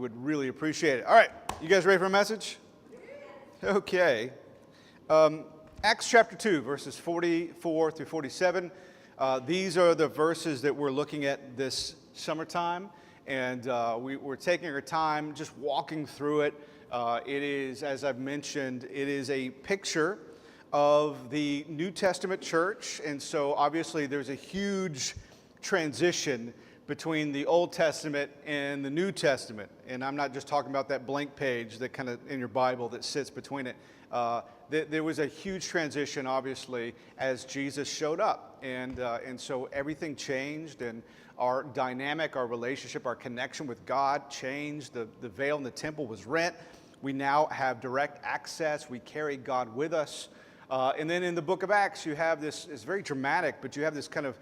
would really appreciate it. All right, you guys ready for a message? Okay. Acts chapter 2, verses 44 through 47. These are the verses that we're looking at this summertime, and we're taking our time just walking through it. It is, as I've mentioned, it is a picture of the New Testament church, and so obviously there's a huge transition between the Old Testament and the New Testament. And I'm not just talking about that blank page that kind of in your Bible that sits between it. There was a huge transition, obviously, as Jesus showed up. And so everything changed, and our dynamic, our relationship, our connection with God changed. The veil in the temple was rent. We now have direct access. We carry God with us. And then in the book of Acts, you have this, it's very dramatic, but you have this kind of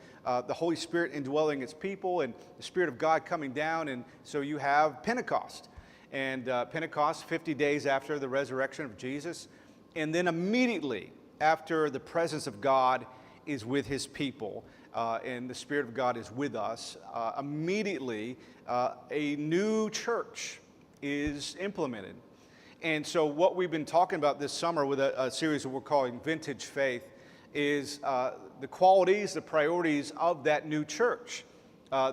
the Holy Spirit indwelling its people and the Spirit of God coming down. And so you have Pentecost. And Pentecost, 50 days after the resurrection of Jesus. And then immediately after, the presence of God is with his people and the Spirit of God is with us, immediately a new church is implemented. And so what we've been talking about this summer with a series that we're calling Vintage Faith is the qualities, the priorities of that new church.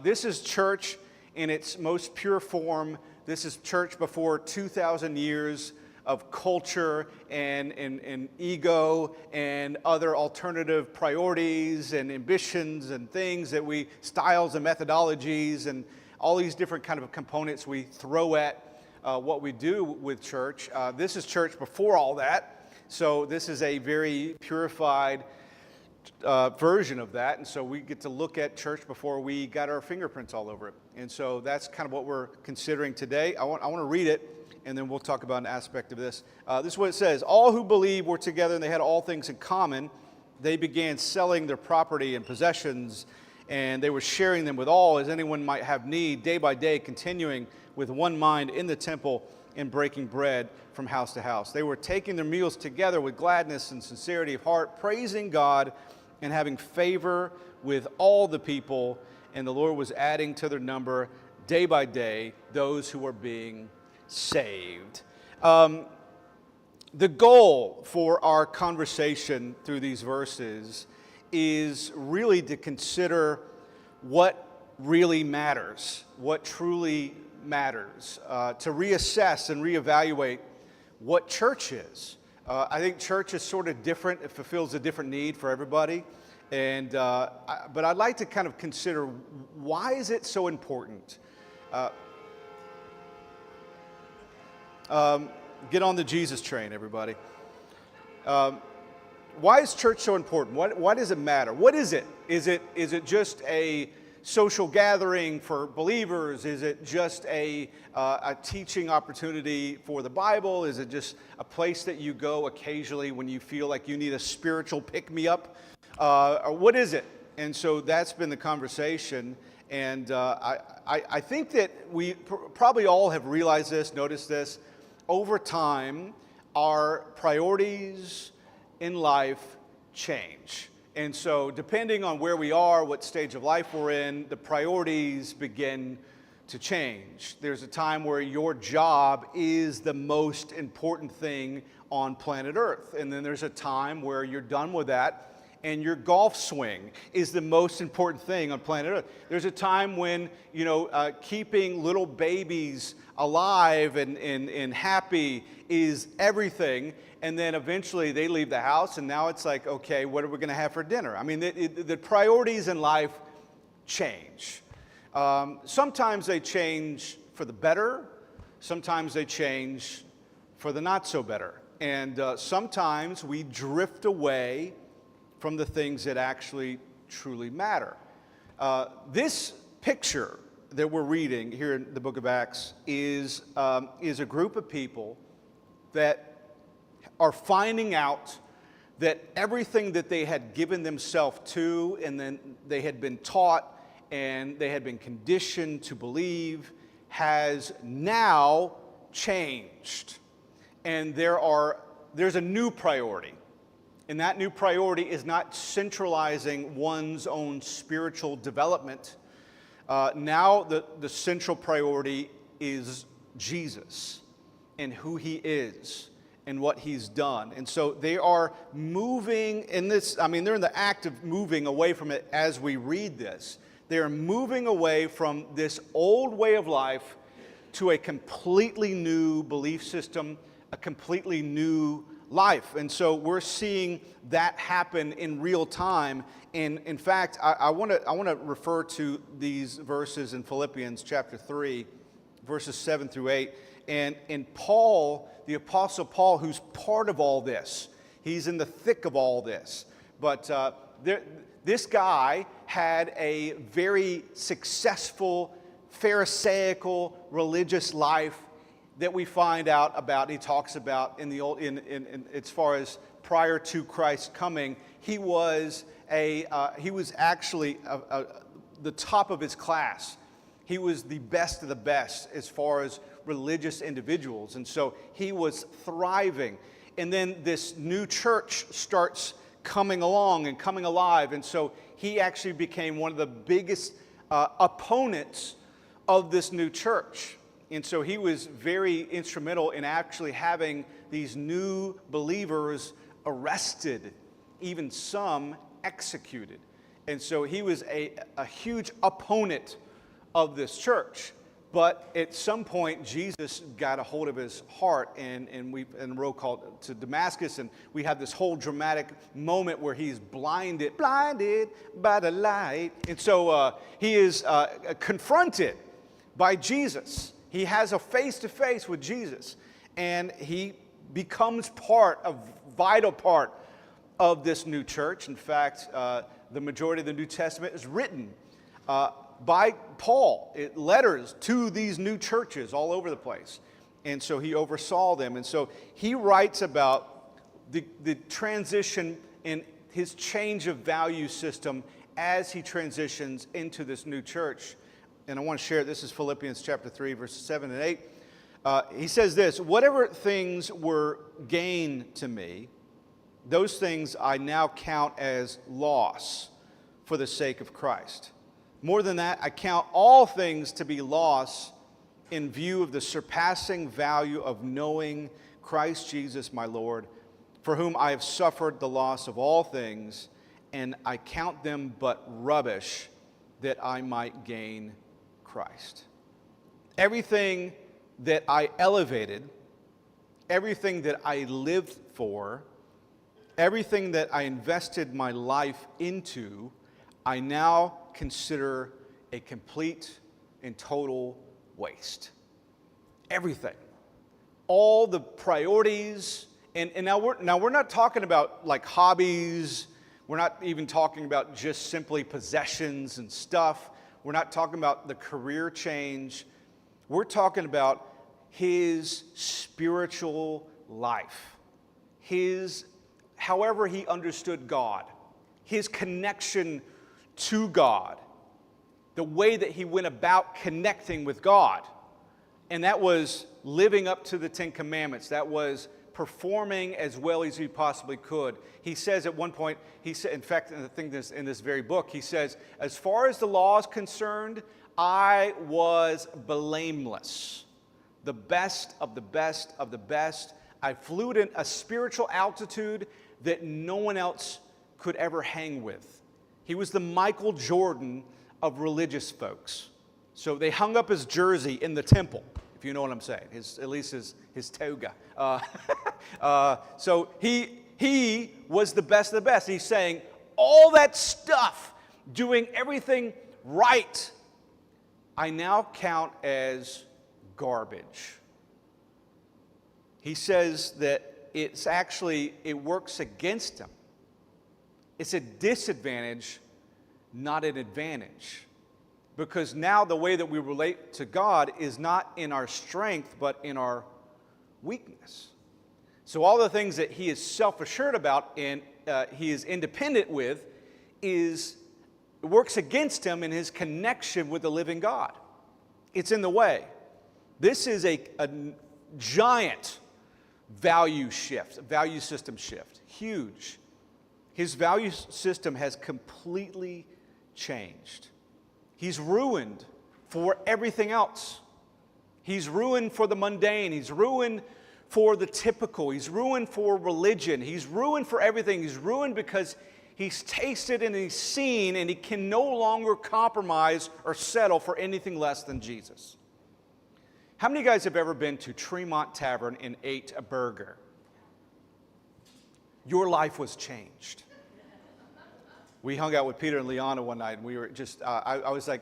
This is church in its most pure form. This is church before 2,000 years of culture and ego and other alternative priorities and ambitions and things that styles and methodologies and all these different kind of components we throw at what we do with church. This is church before all that. So this is a very purified version of that. And so we get to look at church before we got our fingerprints all over it. And so that's kind of what we're considering today. I want to read it, and then we'll talk about an aspect of this. This is what it says. All who believed were together, and they had all things in common. They began selling their property and possessions, and they were sharing them with all as anyone might have need, day by day, continuing with one mind in the temple and breaking bread from house to house. They were taking their meals together with gladness and sincerity of heart, praising God and having favor with all the people. And the Lord was adding to their number day by day those who were being saved. The goal for our conversation through these verses is really to consider what really matters, what truly matters, to reassess and reevaluate what church is. I think church is sort of different. It fulfills a different need for everybody. And but I'd like to kind of consider, why is it so important? Get on the Jesus train, everybody. Why is church so important? Why does it matter? What is it? Is it just a social gathering for believers? Is it just a teaching opportunity for the Bible? Is it just a place that you go occasionally when you feel like you need a spiritual pick-me-up? Or what is it? And so that's been the conversation. And I think that we probably all have realized this, noticed this. Over time, our priorities in life change. And so depending on where we are, what stage of life we're in, the priorities begin to change. There's a time where your job is the most important thing on planet Earth. And then there's a time where you're done with that and your golf swing is the most important thing on planet Earth. There's a time when, keeping little babies alive and happy is everything. And then eventually they leave the house, and now it's like, okay, what are we going to have for dinner? I mean, the priorities in life change. Sometimes they change for the better. Sometimes they change for the not so better. And sometimes we drift away from the things that actually truly matter. This picture that we're reading here in the book of Acts is a group of people that are finding out that everything that they had given themselves to, and then they had been taught and they had been conditioned to believe, has now changed. And there's a new priority. And that new priority is not centralizing one's own spiritual development. Now the central priority is Jesus and who he is and what he's done. And so they are moving in this, I mean, they're in the act of moving away from it as we read this. They are moving away from this old way of life to a completely new belief system, a completely new life. And so we're seeing that happen in real time. And in fact, I want to refer to these verses in Philippians chapter 3, verses 7 through 8. And Paul, the Apostle Paul, who's part of all this, he's in the thick of all this. But this guy had a very successful, Pharisaical religious life that we find out about. He talks about in the old, as far as prior to Christ's coming, he was actually the top of his class. He was the best of the best as far as religious individuals, and so he was thriving. And then this new church starts coming along and coming alive, and so he actually became one of the biggest opponents of this new church. And so he was very instrumental in actually having these new believers arrested, even some executed. And so he was a huge opponent of this church. But at some point, Jesus got a hold of his heart, and we in the road called to Damascus, and we have this whole dramatic moment where he's blinded by the light. And so he is confronted by Jesus. He has a face-to-face with Jesus, and he becomes a vital part of this new church. In fact, the majority of the New Testament is written by Paul, letters to these new churches all over the place. And so he oversaw them. And so he writes about the transition and his change of value system as he transitions into this new church. And I want to share, this is Philippians chapter 3, verses 7 and 8. He says this: "Whatever things were gain to me, those things I now count as loss for the sake of Christ. More than that, I count all things to be loss in view of the surpassing value of knowing Christ Jesus my Lord, for whom I have suffered the loss of all things, and I count them but rubbish, that I might gain Christ." Everything that I elevated, everything that I lived for, everything that I invested my life into, I now consider a complete and total waste. Everything. All the priorities, and now we're not talking about like hobbies. We're not even talking about just simply possessions and stuff. We're not talking about the career change. We're talking about his spiritual life. However he understood God. His connection to God. The way that he went about connecting with God. And that was living up to the Ten Commandments. That was performing as well as he possibly could. He says at one point, he said, in fact, I think in this very book, he says, as far as the law is concerned, I was blameless. The best of the best of the best. I flew at a spiritual altitude that no one else could ever hang with. He was the Michael Jordan of religious folks. So they hung up his jersey in the temple, if you know what I'm saying, at least his toga. So he was the best of the best. He's saying all that stuff, doing everything right, I now count as garbage. He says that it works against him. It's a disadvantage, not an advantage. Because now the way that we relate to God is not in our strength, but in our weakness. So all the things that he is self-assured about and he is independent with works against him in his connection with the living God. It's in the way. This is a giant value system shift. Huge. His value system has completely changed. He's ruined for everything else. He's ruined for the mundane. He's ruined for the typical. He's ruined for religion. He's ruined for everything. He's ruined because he's tasted and he's seen, and he can no longer compromise or settle for anything less than Jesus. How many of you guys have ever been to Tremont Tavern and ate a burger? Your life was changed. We hung out with Peter and Liana one night, and we were just, I was like,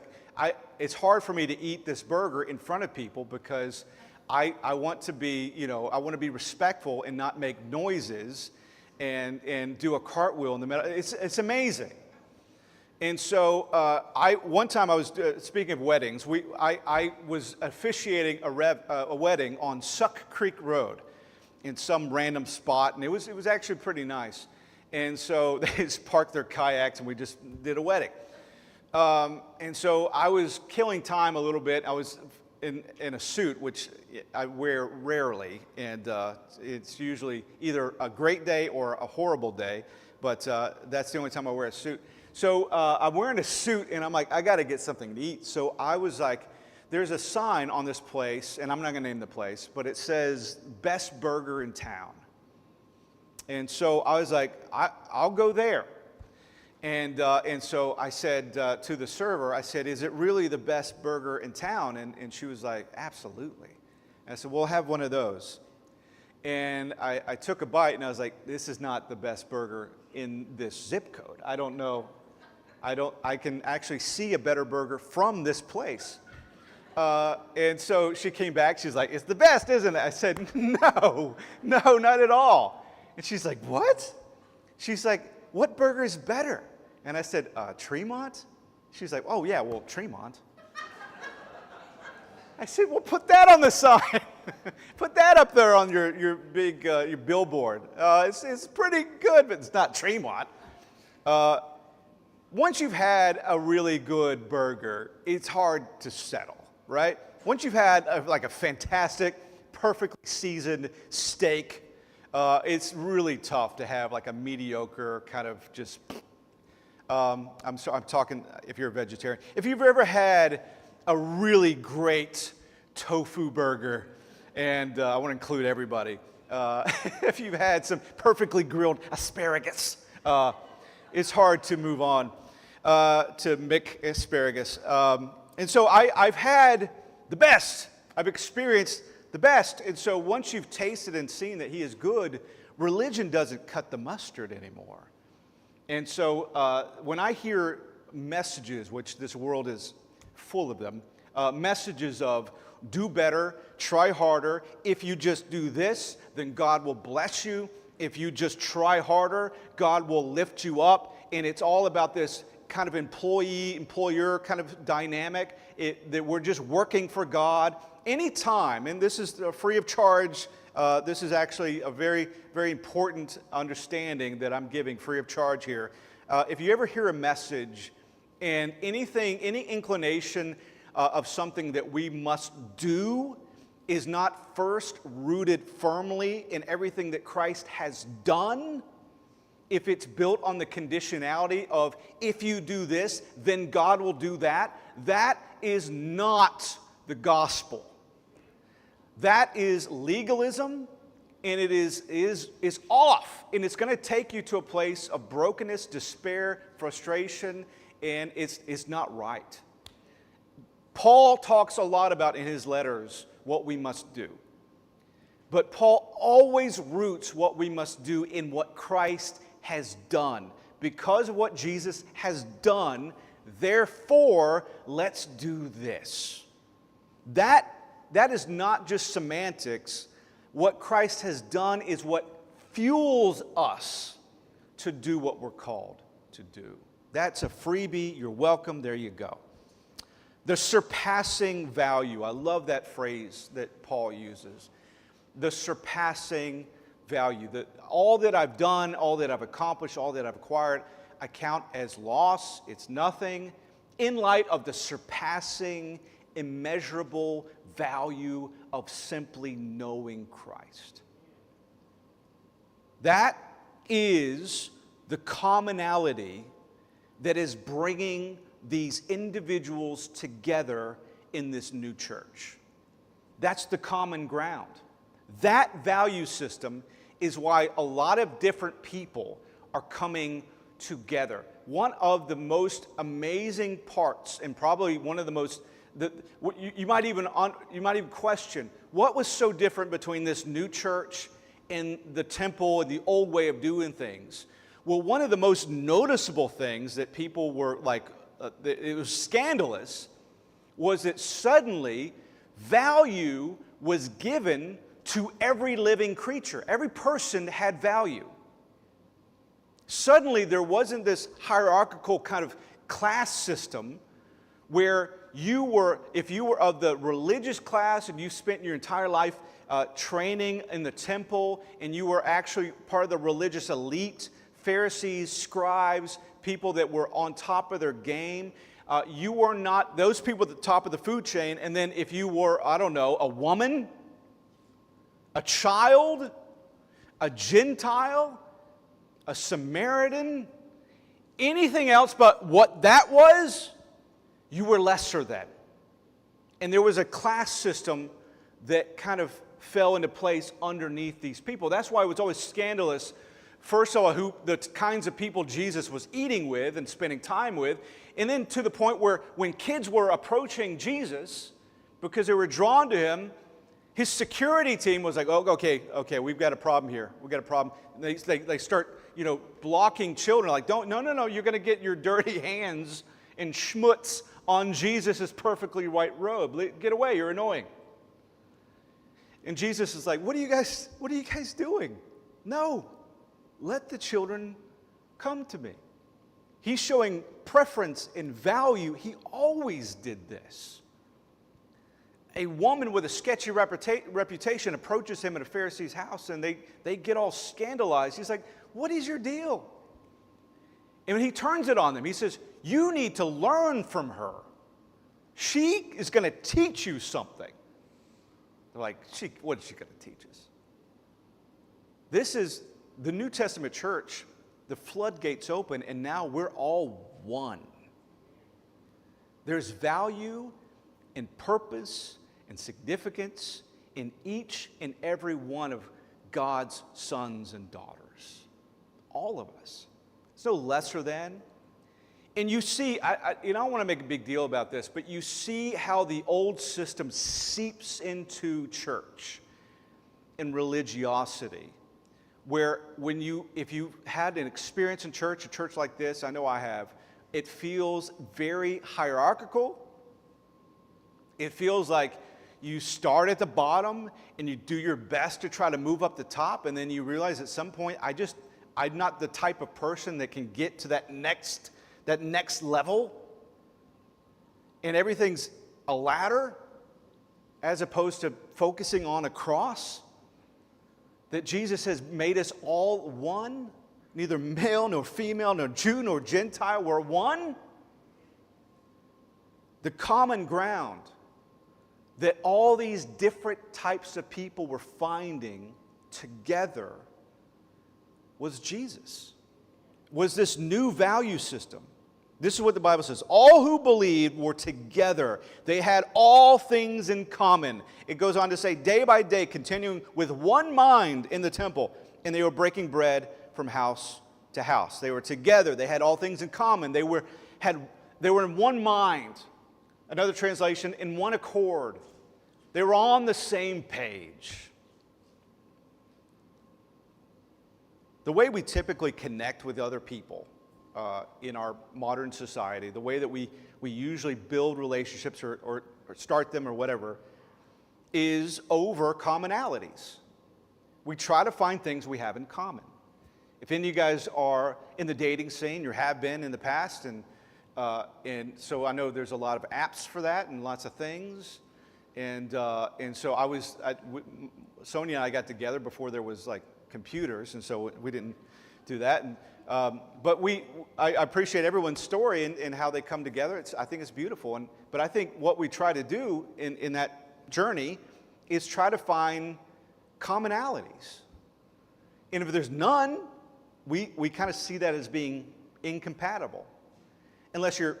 it's hard for me to eat this burger in front of people because I want to be, I want to be respectful and not make noises and do a cartwheel in the middle. It's amazing. And so one time I was, speaking of weddings, I was officiating a wedding on Suck Creek Road in some random spot, and it was actually pretty nice. And so they just parked their kayaks, and we just did a wedding. And so I was killing time a little bit. I was in a suit, which I wear rarely, and it's usually either a great day or a horrible day, but that's the only time I wear a suit. So I'm wearing a suit, and I'm like, I got to get something to eat. So I was like, there's a sign on this place, and I'm not going to name the place, but it says, best burger in town. And so I was like, I'll go there. And so I said to the server, I said, is it really the best burger in town? And she was like, absolutely. And I said, we'll have one of those. And I took a bite, and I was like, this is not the best burger in this zip code. I don't know. I can actually see a better burger from this place. And so she came back. She's like, it's the best, isn't it? I said, no, not at all. And she's like, what? She's like, what burger is better? And I said, Tremont? She's like, oh, yeah, well, Tremont. I said, well, put that on the sign. Put that up there on your big your billboard. It's pretty good, but it's not Tremont. Once you've had a really good burger, it's hard to settle, right? Once you've had a fantastic, perfectly seasoned steak, it's really tough to have like a mediocre kind of just. I'm talking if you're a vegetarian. If you've ever had a really great tofu burger, and I want to include everybody. If you've had some perfectly grilled asparagus, it's hard to move on to Mick asparagus. And so I've had the best. I've experienced the best. And so once you've tasted and seen that he is good, religion doesn't cut the mustard anymore. And so when I hear messages, which this world is full of them, messages of do better, try harder. If you just do this, then God will bless you. If you just try harder, God will lift you up. And it's all about this kind of employee-employer kind of dynamic, that we're just working for God. Anytime, and this is free of charge, this is actually a very, very important understanding that I'm giving free of charge here. If you ever hear a message and any inclination of something that we must do is not first rooted firmly in everything that Christ has done, if it's built on the conditionality of if you do this, then God will do that, that is not the gospel. That is legalism, and it is off, and it's going to take you to a place of brokenness, despair, frustration, and it's not right. Paul talks a lot about in his letters what we must do. But Paul always roots what we must do in what Christ has done. Because of what Jesus has done, therefore, let's do this. That is not just semantics. What Christ has done is what fuels us to do what we're called to do. That's a freebie. You're welcome. There you go. The surpassing value. I love that phrase that Paul uses. The surpassing value. That all that I've done, all that I've accomplished, all that I've acquired, I count as loss. It's nothing in light of the surpassing, immeasurable value of simply knowing Christ. That is the commonality that is bringing these individuals together in this new church. That's the common ground. That value system is why a lot of different people are coming together. One of the most amazing parts, and probably one of the most, you might even question, what was so different between this new church and the temple and the old way of doing things? Well, one of the most noticeable things that people were like, it was scandalous, was that suddenly value was given to every living creature. Every person had value. Suddenly there wasn't this hierarchical kind of class system where if you were of the religious class and you spent your entire life training in the temple and you were actually part of the religious elite, Pharisees, scribes, people that were on top of their game, you were not those people at the top of the food chain. And then if you were, I don't know, a woman, a child, a Gentile, a Samaritan, anything else but what that was, you were lesser than. And there was a class system that kind of fell into place underneath these people. That's why it was always scandalous. First of all, the kinds of people Jesus was eating with and spending time with, and then to the point where when kids were approaching Jesus because they were drawn to him, his security team was like, oh, okay, we've got a problem here. We've got a problem. And they start, blocking children. Like, no, you're going to get your dirty hands and schmutz on Jesus' perfectly white robe. Get away, you're annoying. And Jesus is like, what are you guys doing? No, let the children come to me. He's showing preference and value. He always did this. A woman with a sketchy reputation approaches him at a Pharisee's house, and they get all scandalized. He's like, what is your deal? And he turns it on them. He says, you need to learn from her. She is going to teach you something. They're like, what is she going to teach us? This is the New Testament church. The floodgates open, and now we're all one. There's value and purpose and significance in each and every one of God's sons and daughters. All of us. It's no lesser than. And you see, I don't want to make a big deal about this, but you see how the old system seeps into church and religiosity. Where if you had an experience in church, a church like this, I know I have, it feels very hierarchical. It feels like you start at the bottom and you do your best to try to move up the top, and then you realize at some point, I'm not the type of person that can get to that next level. And everything's a ladder as opposed to focusing on a cross. That Jesus has made us all one, neither male nor female, nor Jew nor Gentile, we're one. The common ground that all these different types of people were finding together was Jesus, was this new value system. This is what the Bible says. All who believed were together. They had all things in common. It goes on to say, day by day, continuing with one mind in the temple, and they were breaking bread from house to house. They were together. They had all things in common. They were in one mind. Another translation, in one accord. They were on the same page. The way we typically connect with other people in our modern society, the way that we usually build relationships or start them or whatever, is over commonalities. We try to find things we have in common. If any of you guys are in the dating scene, or have been in the past, and so I know there's a lot of apps for that and lots of things. And so Sonia and I got together before there was like computers, and so we didn't do that. But I appreciate everyone's story and how they come together. I think it's beautiful. But I think what we try to do in that journey is try to find commonalities. And if there's none, we kind of see that as being incompatible. Unless you're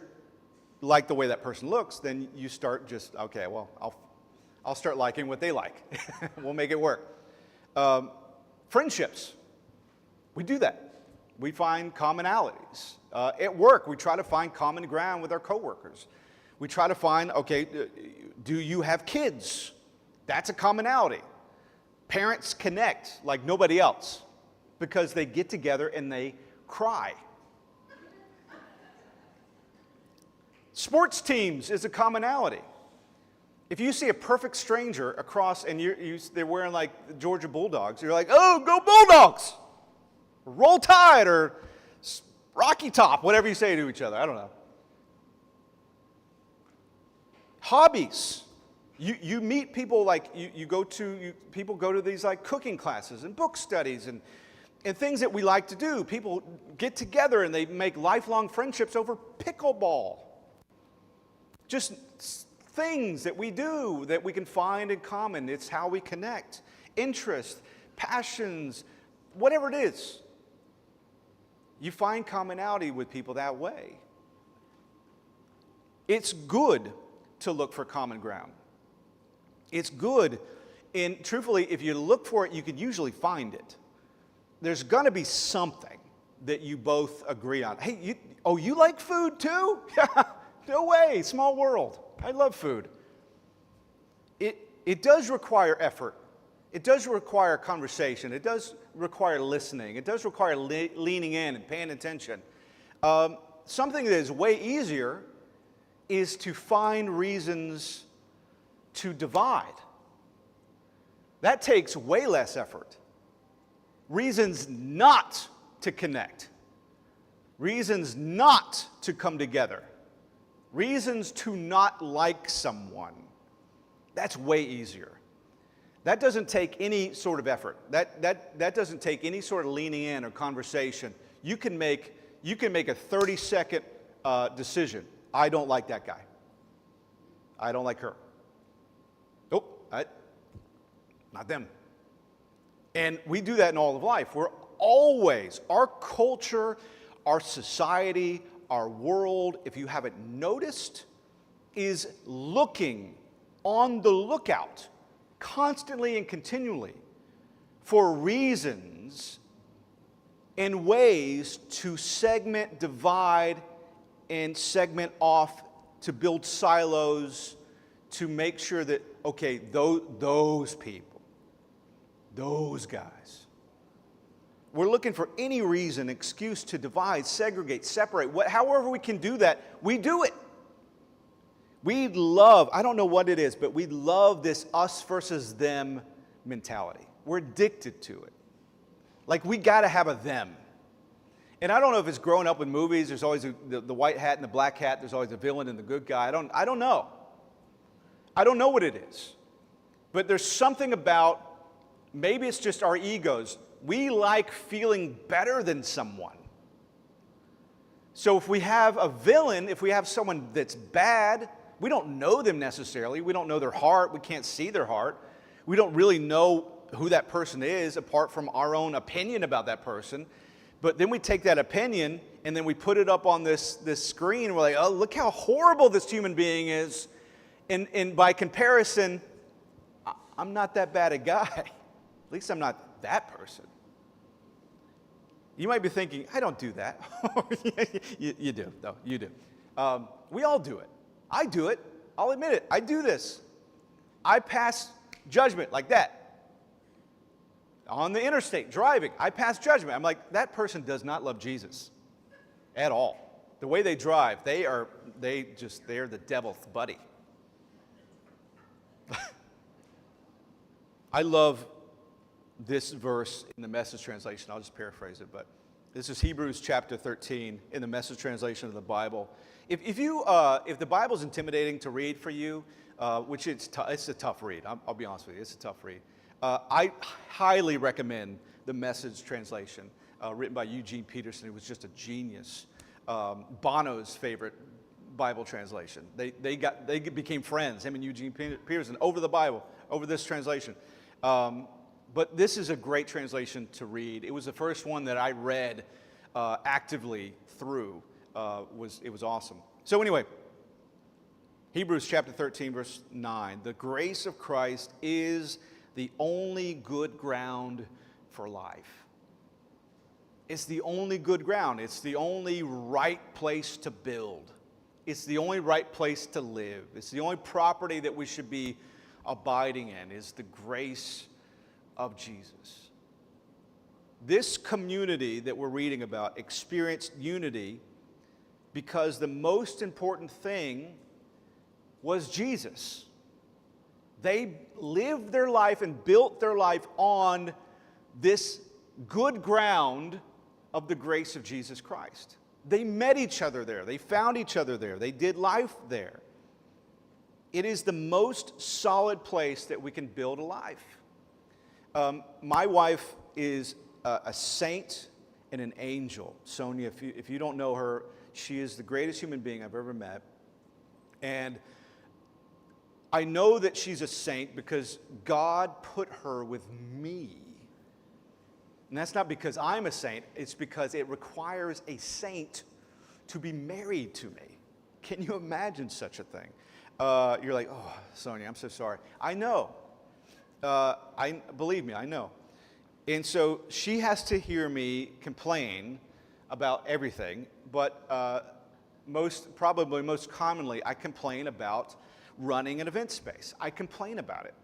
like the way that person looks, then you start just, okay, well, I'll start liking what they like. We'll make it work. Friendships. We do that. We find commonalities. At work, we try to find common ground with our coworkers. We try to find, okay, do you have kids? That's a commonality. Parents connect like nobody else because they get together and they cry. Sports teams is a commonality. If you see a perfect stranger across and they're wearing like the Georgia Bulldogs, you're like, oh, go Bulldogs! Or Roll Tide or Rocky Top, whatever you say to each other. I don't know. Hobbies. You meet people like people go to these like cooking classes and book studies and things that we like to do. People get together and they make lifelong friendships over pickleball. Just things that we do that we can find in common. It's how we connect. Interest, passions, whatever it is. You find commonality with people that way. It's good to look for common ground. It's good, and truthfully, if you look for it, you can usually find it. There's going to be something that you both agree on. Hey, you like food too? No way, small world. I love food. It does require effort. It does require conversation. It does require listening. It does require leaning in and paying attention. Something that is way easier is to find reasons to divide. That takes way less effort. Reasons not to connect. Reasons not to come together. Reasons to not like someone. That's way easier. That doesn't take any sort of effort. That doesn't take any sort of leaning in or conversation. You can make a 30-second decision. I don't like that guy. I don't like her. Nope, not them. And we do that in all of life. We're always, our culture, our society, our world, if you haven't noticed, is looking on the lookout constantly and continually for reasons and ways to segment, divide, and segment off to build silos to make sure that, okay, those people, those guys. We're looking for any reason, excuse to divide, segregate, separate. However we can do that, we do it. We love, I don't know what it is, but we love this us versus them mentality. We're addicted to it. Like we got to have a them. And I don't know if it's growing up with movies. There's always the white hat and the black hat. There's always a villain and the good guy. I don't know. I don't know what it is. But there's something about, maybe it's just our egos. We like feeling better than someone. So if we have a villain, if we have someone that's bad, we don't know them necessarily. We don't know their heart. We can't see their heart. We don't really know who that person is apart from our own opinion about that person. But then we take that opinion and then we put it up on this screen. And we're like, oh, look how horrible this human being is. And by comparison, I'm not that bad a guy. At least I'm not that person. You might be thinking, I don't do that. you do, though. You do. We all do it. I do it. I'll admit it. I do this. I pass judgment like that. On the interstate, driving, I pass judgment. I'm like, that person does not love Jesus at all. The way they drive, they're the devil's buddy. I love this verse in the Message translation. I'll just paraphrase it, but this is Hebrews chapter 13 in the Message translation of the Bible. If the Bible's intimidating to read for you, which it's a tough read. I'll be honest with you, it's a tough read. I highly recommend the Message translation, written by Eugene Peterson, who was just a genius. Bono's favorite Bible translation. They became friends, him and Eugene Peterson, over the Bible, over this translation. But this is a great translation to read. It was the first one that I read actively through. It was awesome. So anyway, Hebrews chapter 13, verse 9. The grace of Christ is the only good ground for life. It's the only good ground. It's the only right place to build. It's the only right place to live. It's the only property that we should be abiding in, is the grace of Jesus. This community that we're reading about experienced unity because the most important thing was Jesus. They lived their life and built their life on this good ground of the grace of Jesus Christ. They met each other there. They found each other there. They did life there. It is the most solid place that we can build a life. My wife is a saint and an angel. Sonia, if you don't know her, she is the greatest human being I've ever met. And I know that she's a saint because God put her with me. And that's not because I'm a saint, it's because it requires a saint to be married to me. Can you imagine such a thing? You're like, oh, Sonia, I'm so sorry. I know. Believe me, I know. And so she has to hear me complain about everything, but most commonly, I complain about running an event space. I complain about it.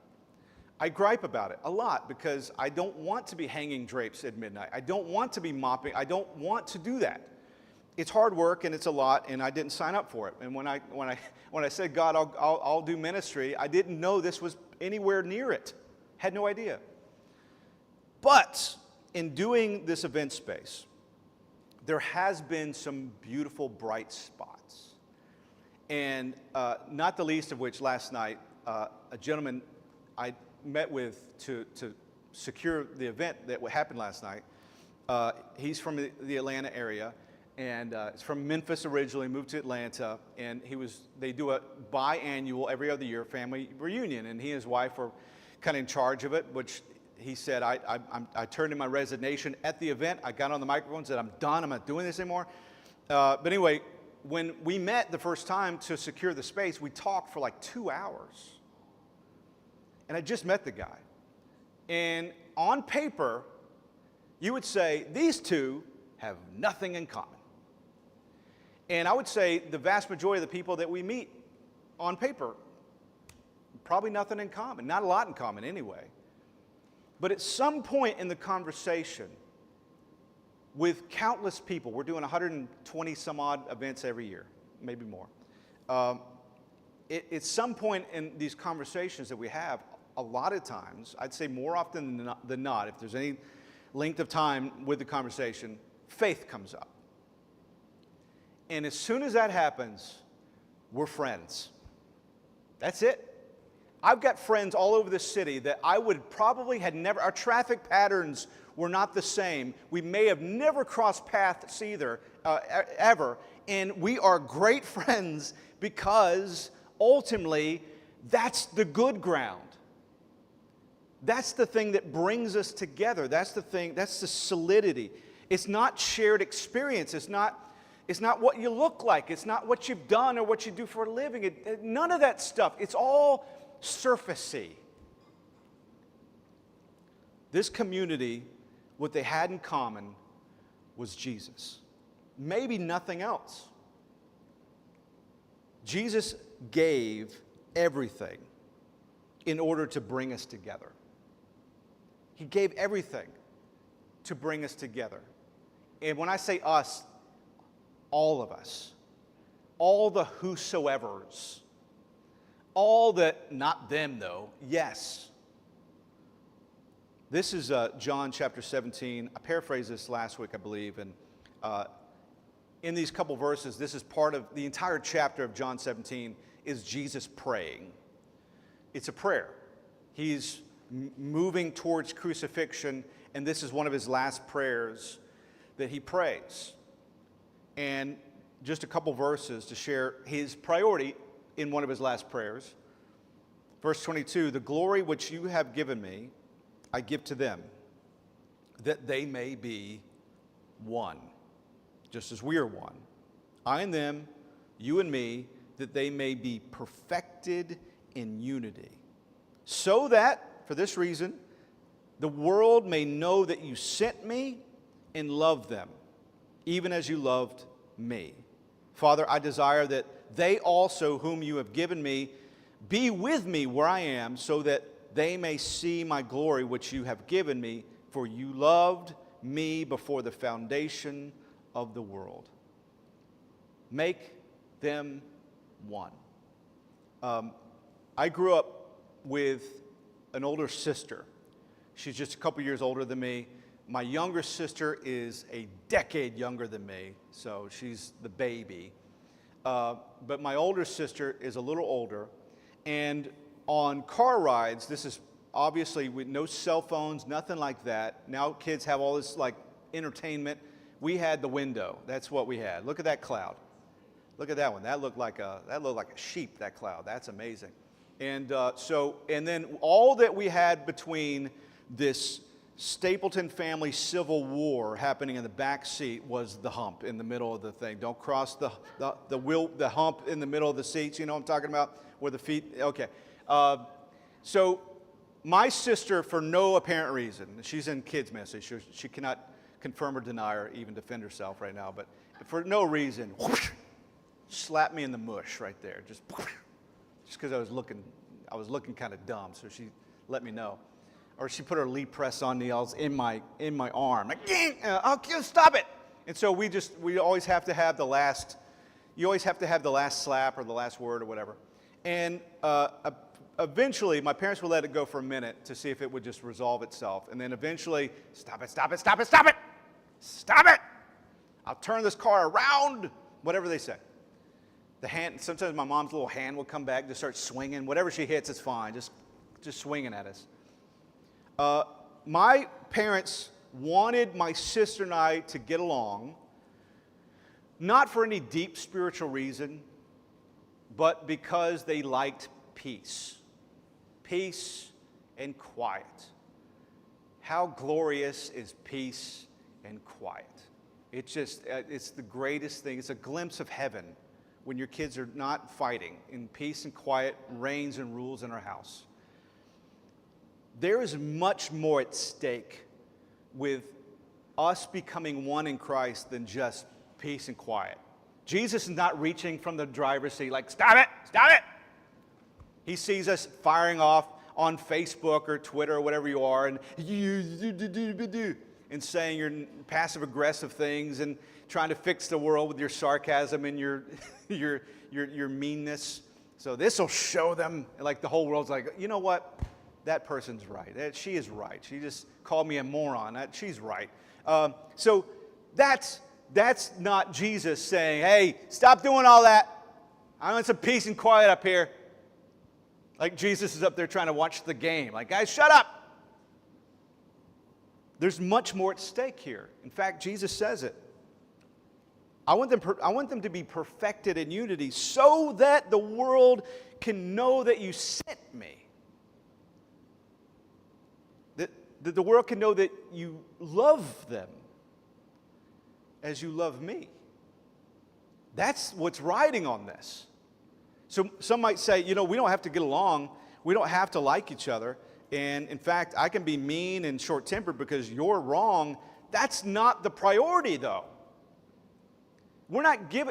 I gripe about it a lot because I don't want to be hanging drapes at midnight. I don't want to be mopping. I don't want to do that. It's hard work and it's a lot, and I didn't sign up for it. And when I said, God, I'll do ministry, I didn't know this was anywhere near it. Had no idea. But in doing this event space, there has been some beautiful bright spots. And not the least of which last night, a gentleman I met with to secure the event that happened last night. He's from the Atlanta area, and he's from Memphis originally, moved to Atlanta, and they do a biannual, every other year, family reunion, and he and his wife were kind of in charge of it, which he said, I turned in my resignation at the event. I got on the microphone and said, I'm done, I'm not doing this anymore. But anyway, when we met the first time to secure the space, we talked for like 2 hours. And I just met the guy. And on paper, you would say, these two have nothing in common. And I would say the vast majority of the people that we meet on paper, probably nothing in common, not a lot in common anyway. But at some point in the conversation, with countless people, we're doing 120 some odd events every year, maybe more. At some point in these conversations that we have, a lot of times, I'd say more often than not, if there's any length of time with the conversation, faith comes up. And as soon as that happens, we're friends. That's it. I've got friends all over the city that I would probably had never, our traffic patterns were not the same. We may have never crossed paths either, ever. And we are great friends because ultimately that's the good ground. That's the thing that brings us together. That's the thing, that's the solidity. It's not shared experience. It's not what you look like. It's not what you've done or what you do for a living. None of that stuff. It's all surfacey. This community, what they had in common was Jesus. Maybe nothing else. Jesus gave everything in order to bring us together. He gave everything to bring us together. And when I say us, all of us, all the whosoevers, all the, not them though, yes. This is John chapter 17. I paraphrased this last week, I believe, and in these couple verses, this is part of the entire chapter of John 17 is Jesus praying. It's a prayer. He's moving towards crucifixion, and this is one of his last prayers that he prays. And just a couple verses to share his priority in one of his last prayers. Verse 22, the glory which you have given me, I give to them, that they may be one, just as we are one. I and them, you and me, that they may be perfected in unity. So that, for this reason, the world may know that you sent me and loved them, even as you loved me. Father, I desire that they also, whom you have given me, be with me where I am, so that they may see my glory which you have given me, for you loved me before the foundation of the world. Make them one. I grew up with an older sister. She's just a couple years older than me. My younger sister is a decade younger than me, so she's the baby. But my older sister is a little older. And on car rides, this is obviously with no cell phones, nothing like that. Now kids have all this like entertainment. We had the window. That's what we had. Look at that cloud. Look at that one. That looked like a sheep, that cloud. That's amazing. And then all that we had between this Stapleton family civil war happening in the back seat was the hump in the middle of the thing. Don't cross the hump in the middle of the seats. You know what I'm talking about? Where the feet, okay. So my sister, for no apparent reason, she's in kids' ministry. She cannot confirm or deny or even defend herself right now, but for no reason, whoosh, slapped me in the mush right there. Just because I was looking kind of dumb, so she let me know. Or she put her knee press on me. I was in my arm. Like, okay, stop it. And so we always have to have the last. You always have to have the last slap or the last word or whatever. And eventually, my parents would let it go for a minute to see if it would just resolve itself. And then eventually, stop it, stop it, stop it, stop it, stop it. I'll turn this car around. Whatever they say. The hand. Sometimes my mom's little hand will come back, just start swinging. Whatever she hits, it's fine. Just swinging at us. My parents wanted my sister and I to get along, not for any deep spiritual reason, but because they liked peace. Peace and quiet. How glorious is peace and quiet? It's the greatest thing. It's a glimpse of heaven when your kids are not fighting, and peace and quiet reigns and rules in our house. There is much more at stake with us becoming one in Christ than just peace and quiet. Jesus is not reaching from the driver's seat like, stop it, stop it. He sees us firing off on Facebook or Twitter or whatever you are and saying your passive-aggressive things and trying to fix the world with your sarcasm and your meanness. So this will show them, like the whole world's like, you know what? That person's right. She is right. She just called me a moron. She's right. So that's not Jesus saying, hey, stop doing all that. I want some peace and quiet up here. Like Jesus is up there trying to watch the game. Like, guys, shut up. There's much more at stake here. In fact, Jesus says it. I want them to be perfected in unity so that the world can know that you sent me. That the world can know that you love them as you love me. That's what's riding on this. So some might say, we don't have to get along. We don't have to like each other. And in fact, I can be mean and short-tempered because you're wrong. That's not the priority, though.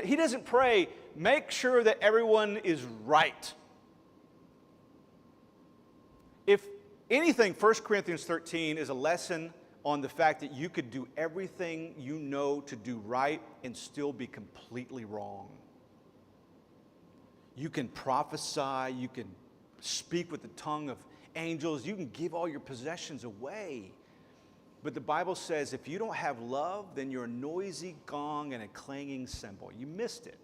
He doesn't pray, make sure that everyone is right. If anything, 1 Corinthians 13 is a lesson on the fact that you could do everything you know to do right and still be completely wrong. You can prophesy, you can speak with the tongue of angels, you can give all your possessions away. But the Bible says if you don't have love, then you're a noisy gong and a clanging cymbal. You missed it.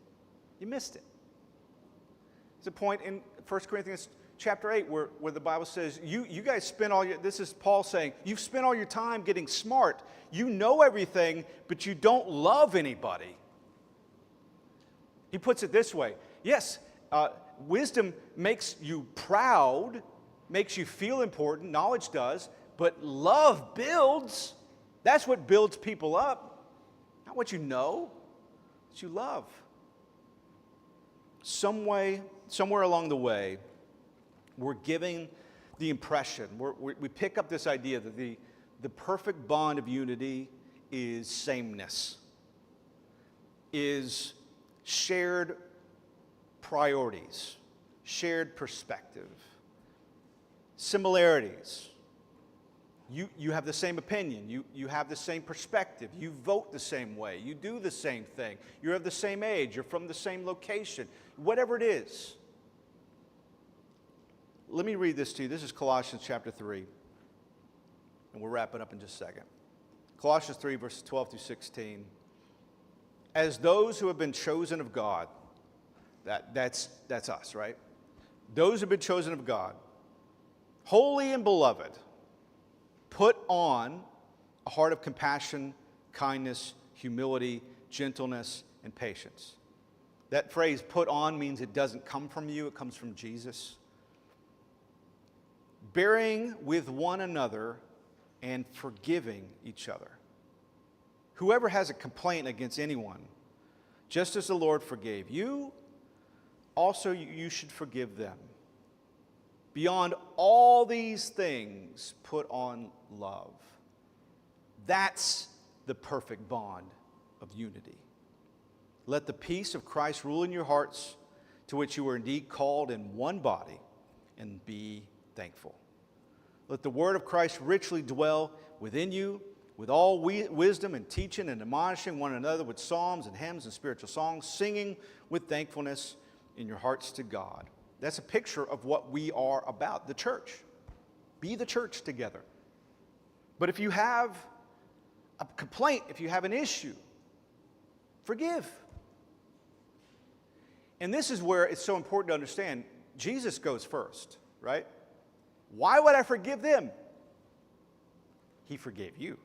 You missed it. There's a point in 1 Corinthians chapter 8 where the Bible says, you guys spend this is Paul saying, you've spent all your time getting smart. You know everything, but you don't love anybody. He puts it this way. Yes, wisdom makes you proud, makes you feel important, knowledge does, but love builds. That's what builds people up. Not what you know, what you love. somewhere along the way, we're giving the impression, we pick up this idea that the perfect bond of unity is sameness, is shared priorities, shared perspective, similarities. You have the same opinion, you have the same perspective, you vote the same way, you do the same thing, you're of the same age, you're from the same location, whatever it is. Let me read this to you. This is Colossians chapter 3, and we'll wrap it up in just a second. Colossians 3, verses 12 through 16. As those who have been chosen of God, that's us, right? Those who have been chosen of God, holy and beloved, put on a heart of compassion, kindness, humility, gentleness, and patience. That phrase, put on, means it doesn't come from you, it comes from Jesus. Bearing with one another and forgiving each other. Whoever has a complaint against anyone, just as the Lord forgave you, also you should forgive them. Beyond all these things, put on love. That's the perfect bond of unity. Let the peace of Christ rule in your hearts, to which you were indeed called in one body, and be thankful. Let the word of Christ richly dwell within you, with all wisdom and teaching and admonishing one another with psalms and hymns and spiritual songs, singing with thankfulness in your hearts to God. That's a picture of what we are about, the church. Be the church together. But if you have a complaint, if you have an issue, forgive. And this is where it's so important to understand, Jesus goes first, right? Why would I forgive them? He forgave you.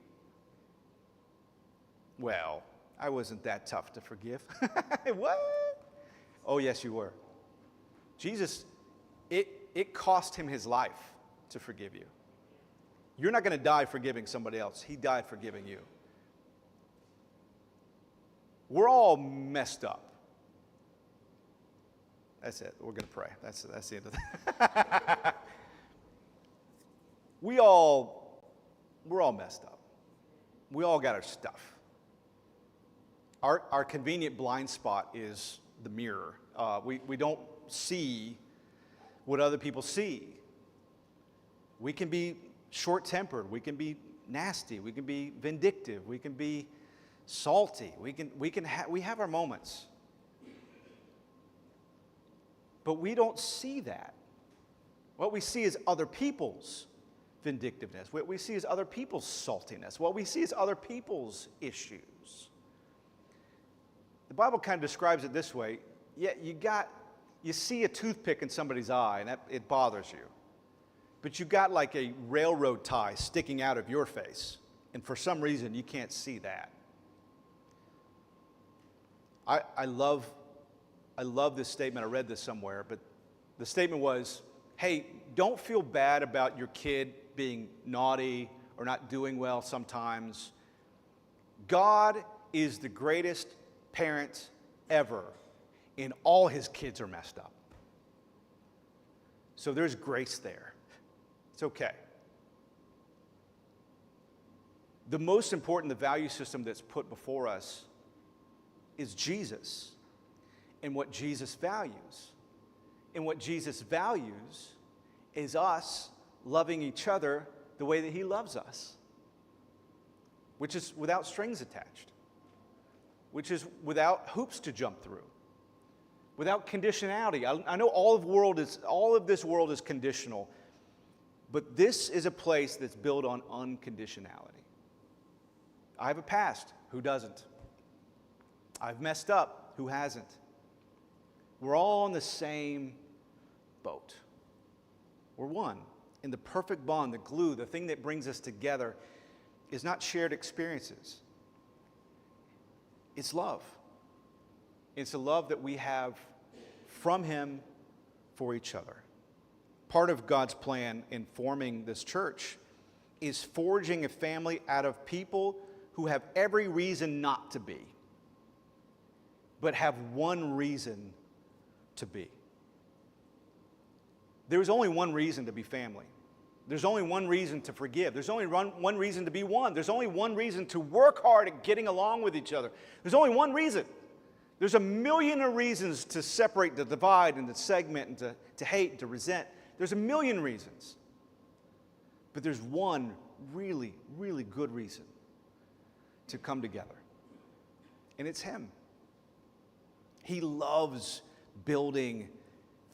Well, I wasn't that tough to forgive. What? Oh, yes, you were. Jesus, it cost him his life to forgive you. You're not going to die forgiving somebody else. He died forgiving you. We're all messed up. That's it. We're going to pray. That's the end of that. We're all messed up. We all got our stuff. Our convenient blind spot is the mirror. We don't see what other people see. We can be short-tempered. We can be nasty. We can be vindictive. We can be salty. We have our moments. But we don't see that. What we see is other people's vindictiveness. What we see is other people's saltiness. What we see is other people's issues. The Bible kind of describes it this way. Yeah, you see a toothpick in somebody's eye, and it bothers you. But you got like a railroad tie sticking out of your face, and for some reason you can't see that. I love this statement. I read this somewhere, but the statement was, hey, don't feel bad about your kid being naughty or not doing well sometimes. God is the greatest parent ever, and all his kids are messed up. So there's grace there. It's okay. The most important, the value system that's put before us is Jesus and what Jesus values. And what Jesus values is us loving each other the way that he loves us, which is without strings attached, which is without hoops to jump through, without conditionality. I know all of this world is conditional, but this is a place that's built on unconditionality. I have a past. Who doesn't? I've messed up. Who hasn't? We're all on the same boat. We're one. And the perfect bond, the glue, the thing that brings us together is not shared experiences. It's love. It's a love that we have from him for each other. Part of God's plan in forming this church is forging a family out of people who have every reason not to be, but have one reason to be. There is only one reason to be family. There's only one reason to forgive. There's only one reason to be one. There's only one reason to work hard at getting along with each other. There's only one reason. There's a million of reasons to separate, to divide, and to segment, and to hate, and to resent. There's a million reasons. But there's one really, really good reason to come together. And it's Him. He loves building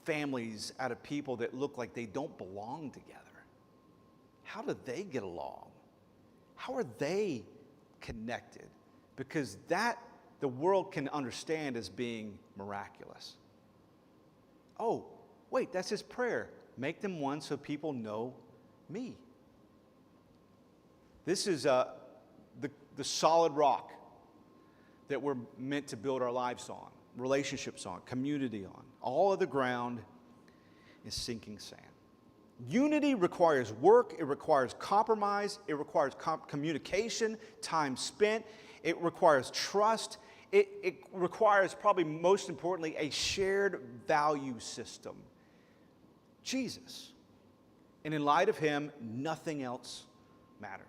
families out of people that look like they don't belong together. How do they get along? How are they connected? Because that the world can understand as being miraculous. Oh, wait, that's His prayer. Make them one so people know me. This is the solid rock that we're meant to build our lives on, relationships on, community on. All of the ground is sinking sand. Unity requires work, it requires compromise, it requires communication, time spent, it requires trust, it requires, probably most importantly, a shared value system. Jesus. And in light of Him, nothing else matters.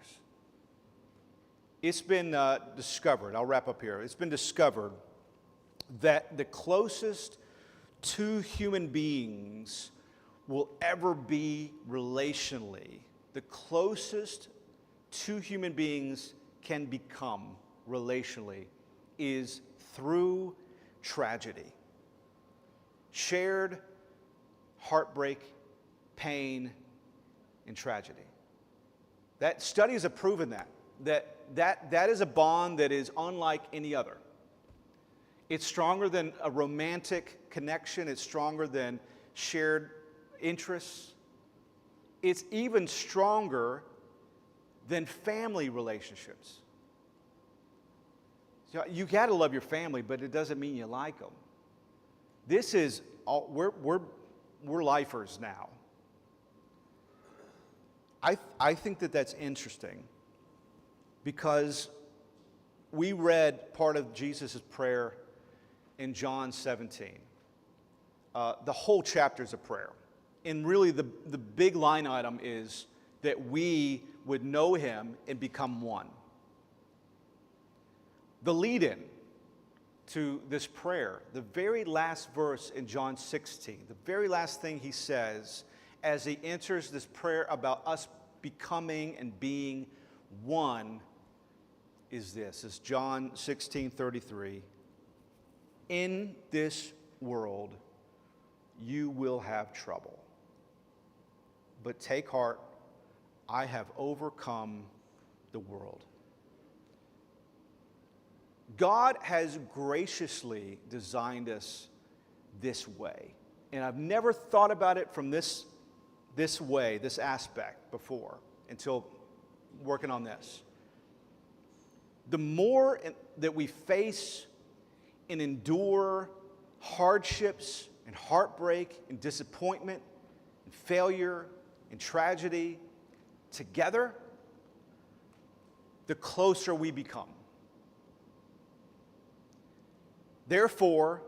It's been discovered, I'll wrap up here. It's been discovered that the closest two human beings will ever be relationally, the closest two human beings can become relationally is through tragedy. Shared heartbreak, pain, and tragedy. That studies have proven that is a bond that is unlike any other. It's stronger than a romantic connection. It's stronger than shared interests. It's even stronger than family relationships. So you got to love your family, but it doesn't mean you like them. This is all, we're lifers now. I think that's interesting because we read part of Jesus' prayer in John 17. The whole chapter is a prayer. And really the big line item is that we would know Him and become one. The lead-in to this prayer, the very last verse in John 16, the very last thing He says as He enters this prayer about us becoming and being one is this. It's John 16:33. In this world you will have trouble. But take heart, I have overcome the world. God has graciously designed us this way. And I've never thought about it from this way, this aspect before, until working on this. The more that we face and endure hardships and heartbreak and disappointment and failure and tragedy together, the closer we become. Therefore,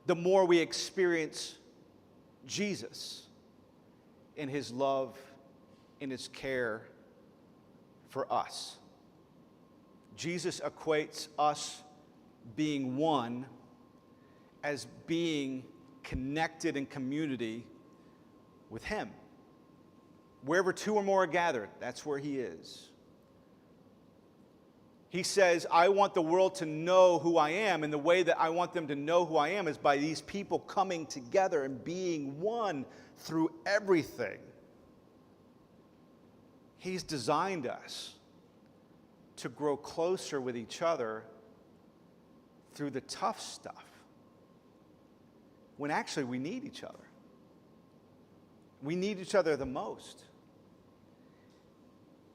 the more we experience Jesus in His love, in His care for us. Jesus equates us being one as being connected in community with Him. Wherever two or more are gathered, that's where He is. He says, I want the world to know who I am, and the way that I want them to know who I am is by these people coming together and being one through everything. He's designed us to grow closer with each other through the tough stuff, when actually we need each other. We need each other the most.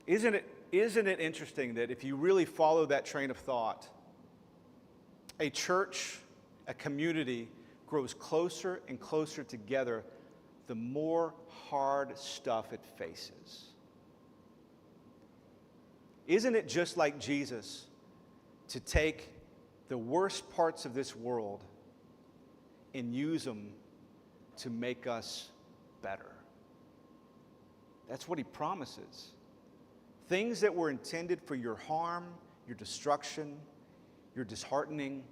Isn't it interesting that if you really follow that train of thought, a church, a community grows closer and closer together the more hard stuff it faces? Isn't it just like Jesus to take the worst parts of this world and use them to make us better. That's what he promises. Things that were intended for your harm, your destruction, your disheartening,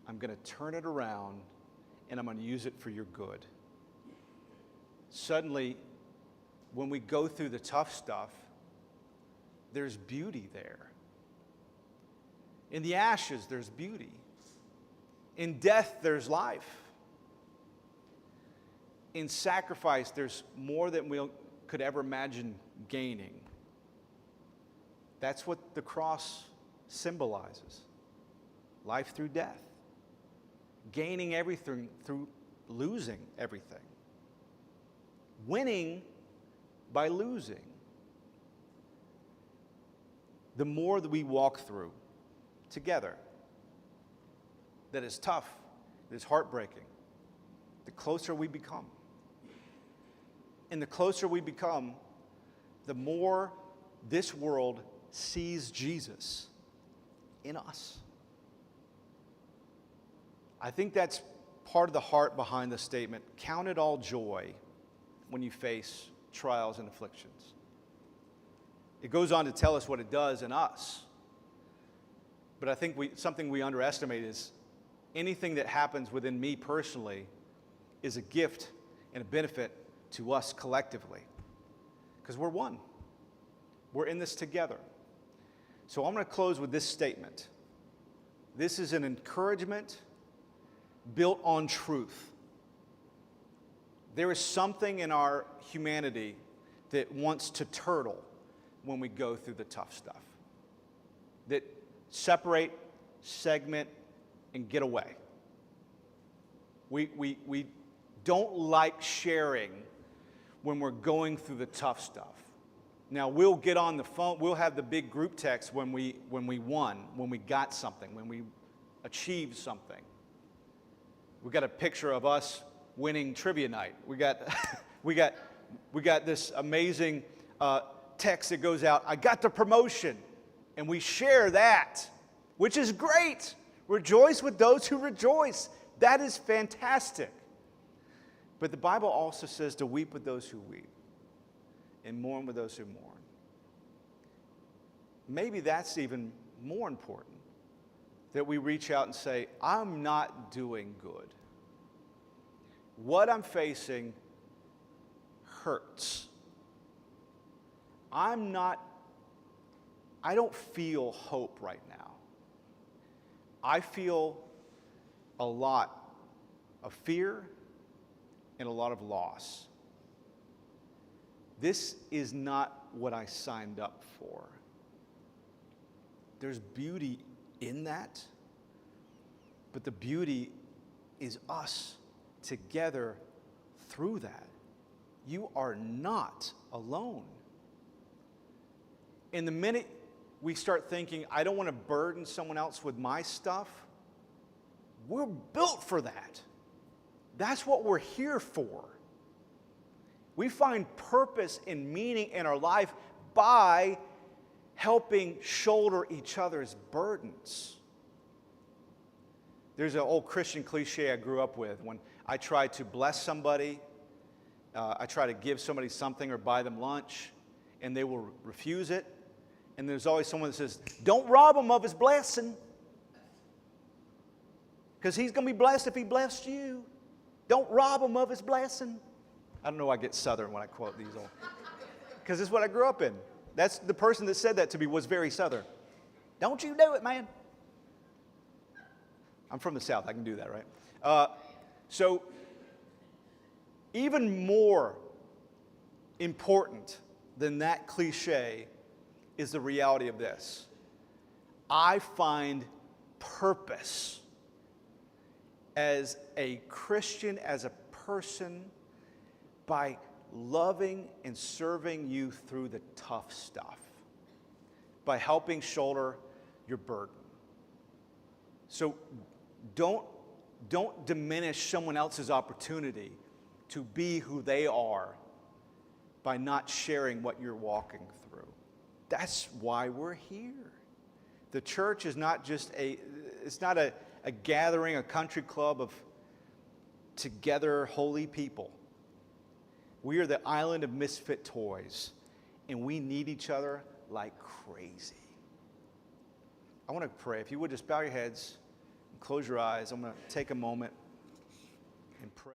I'm going to turn it around and I'm going to use it for your good. Suddenly, when we go through the tough stuff, there's beauty there. In the ashes, there's beauty. In death, there's life. In sacrifice, there's more than we could ever imagine gaining. That's what the cross symbolizes. Life through death. Gaining everything through losing everything. Winning by losing. The more that we walk through together, that is tough, that is heartbreaking, the closer we become. And the closer we become, the more this world sees Jesus in us. I think that's part of the heart behind the statement, count it all joy when you face trials and afflictions. It goes on to tell us what it does in us. But I think something we underestimate is anything that happens within me personally is a gift and a benefit to us collectively. Because we're one. We're in this together. So I'm going to close with this statement. This is an encouragement built on truth. There is something in our humanity that wants to turtle when we go through the tough stuff. That separate, segment, and get away. We don't like sharing when we're going through the tough stuff. Now, we'll get on the phone, we'll have the big group text when we won, when we got something, when we achieved something. We got a picture of us winning trivia night. We got this amazing text that goes out, I got the promotion, and we share that, which is great. Rejoice with those who rejoice. That is fantastic. But the Bible also says to weep with those who weep and mourn with those who mourn. Maybe that's even more important, that we reach out and say, I'm not doing good. What I'm facing hurts. I don't feel hope right now. I feel a lot of fear and a lot of loss. This is not what I signed up for. There's beauty in that, but the beauty is us together through that. You are not alone. In the minute we start thinking, I don't want to burden someone else with my stuff, we're built for that. That's what we're here for. We find purpose and meaning in our life by helping shoulder each other's burdens. There's an old Christian cliche I grew up with. When I try to bless somebody, I try to give somebody something or buy them lunch, and they will refuse it. And there's always someone that says, don't rob him of his blessing, because he's going to be blessed if he blessed you. Don't rob him of his blessing. I don't know why I get Southern when I quote these old, because it's what I grew up in. That's the person that said that to me was very Southern. Don't you do it, man. I'm from the South. I can do that, right? So even more important than that cliche is the reality of this. I find purpose as a Christian, as a person, by loving and serving you through the tough stuff, by helping shoulder your burden. So don't diminish someone else's opportunity to be who they are by not sharing what you're walking through. That's why we're here. The church is not just it's not a gathering, a country club together holy people. We are the island of misfit toys, and we need each other like crazy. I want to pray. If you would just bow your heads and close your eyes, I'm going to take a moment and pray.